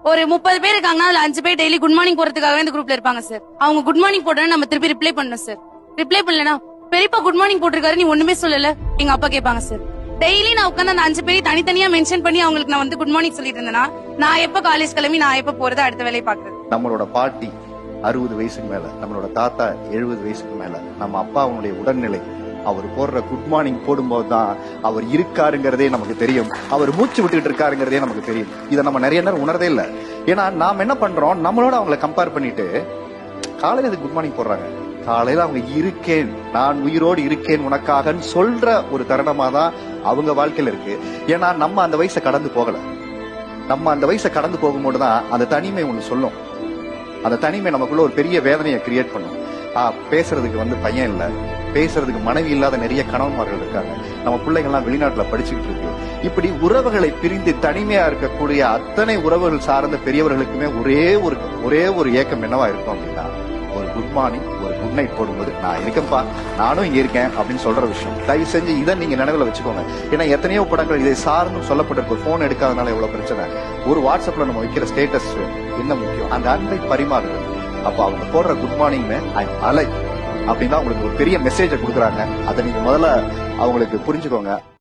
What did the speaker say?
ஒரு 30 பேர் இருக்காங்கன்னா அதுல 5 பேர் டெய்லி குட் மார்னிங் போறதுக்காகவே இந்த குரூப்ல இருப்பாங்க சார். அவங்க குட் மார்னிங் போட்டோன்னு நம்ம திருப்பி ரிப்ளை பண்ணணும் சார். ரிப்ளை பண்ணலனா பெரியப்பா குட் மார்னிங் போட்டிருக்காரு நீ ஒண்ணுமே சொல்லல எங்க அப்பா கேட்பாங்க சார். டெய்லி நான் உட்காந்து அந்த 5 பேரை தனித்தனியா மென்ஷன் பண்ணி அவங்களுக்கு நான் வந்து குட் மார்னிங் சொல்லிட்டு இருந்தேன்னா நான் எப்ப காலேஜ் கிளம்பி நான் எப்ப போறது அடுத்த வேலையை பாக்குறது. நம்மளோட பாட்டி 60 வயசுக்கு மேல, நம்மளோட தாத்தா 70 வயசுக்கு மேல, நம்ம அப்பா அவனுடைய உடல்நிலை, அவர் போடுற குட் மார்னிங் போடும்போது தான் அவர் இருக்காருங்கிறதே நமக்கு தெரியும், அவர் மூச்சு விட்டுட்டு இருக்காருங்கிறதே நமக்கு தெரியும். இதை நம்ம நிறைய நேரம் உணர்றதே இல்லை. ஏன்னா நாம என்ன பண்றோம், நம்மளோட அவங்களை கம்பேர் பண்ணிட்டு காலையில அது குட் மார்னிங் போடுறாங்க, காலையில அவங்க இருக்கேன், நான் உயிரோடு இருக்கேன் உனக்காகன்னு சொல்ற ஒரு தருணமா தான் அவங்க வாழ்க்கையில இருக்கு. ஏன்னா நம்ம அந்த வயசை கடந்து போகல. நம்ம அந்த வயசை கடந்து போகும்போது தான் அந்த தனிமை ஒண்ணு சொல்லும். அந்த தனிமை நமக்குள்ள ஒரு பெரிய வேதனையை கிரியேட் பண்ணும். பேசுறதுக்கு வந்து பையன் இல்ல, பேசுறதுக்கு மனைவி இல்லாத நிறைய கணவன்மார்கள் இருக்காங்க, நம்ம பிள்ளைகள்லாம் வெளிநாட்டுல படிச்சுக்கிட்டு இருக்கு. இப்படி உறவுகளை பிரிந்து தனிமையா இருக்கக்கூடிய அத்தனை உறவுகள் சார்ந்த பெரியவர்களுக்குமே ஒரே ஒரு ஏக்கம் என்னவா இருக்கும் அப்படின்னா, ஒரு குட் மார்னிங், ஒரு குட் நைட் போடும்போது நான் இருக்கேன்ப்பா, நானும் இங்க இருக்கேன் அப்படின்னு சொல்ற விஷயம். தயவு செஞ்சு இதை நீங்க நினைவுல வச்சுக்கோங்க. ஏன்னா எத்தனையோ படங்கள் இதை சார்ந்தும் சொல்லப்பட்டிருக்கு. போன் எடுக்காதனால எவ்வளவு பிரச்சனை. ஒரு வாட்ஸ்அப்ல நம்ம வைக்கிற ஸ்டேட்டஸ் என்ன முக்கியம், அந்த அன்பை பரிமாறுறது. அப்ப அவங்க போடுற குட் மார்னிங் அலை அப்படின்னா உங்களுக்கு ஒரு பெரிய மெசேஜை கொடுக்குறாங்க. அதை நீங்க முதல்ல அவங்களுக்கு புரிஞ்சுக்கோங்க.